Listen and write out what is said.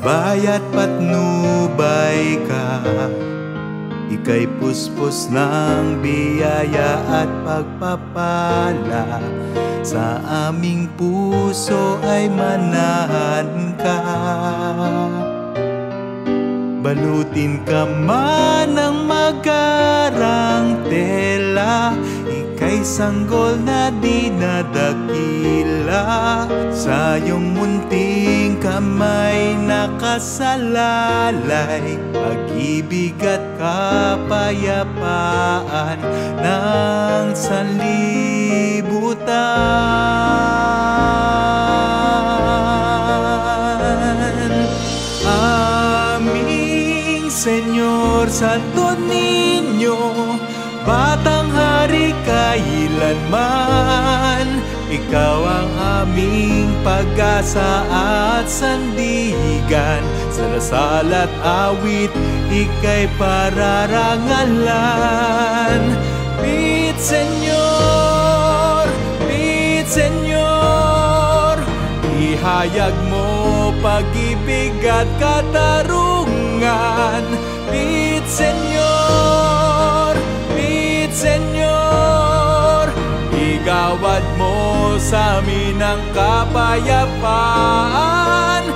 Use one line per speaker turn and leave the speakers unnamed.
Bayat patnubay ka, ika'y puspos ng biyaya at pagpapala. Sa aming puso ay manahan ka. Balutin ka man ng magarang tela, ika'y sanggol na di nadakila. Sa iyong munting kamay nakasalalay pag-ibig at kapayapaan ng sanlibutan. Aming Senyor, Santo Niño, Batang Hari kailanman, ikaw ang aming pag-asa at sandigan. Sa dasal at awit, ika'y pararangalan. Bit Senyor, ihayag mo pag-ibig at katarungan. Bit Senyor, igawad mo sa amin ang kapayapaan.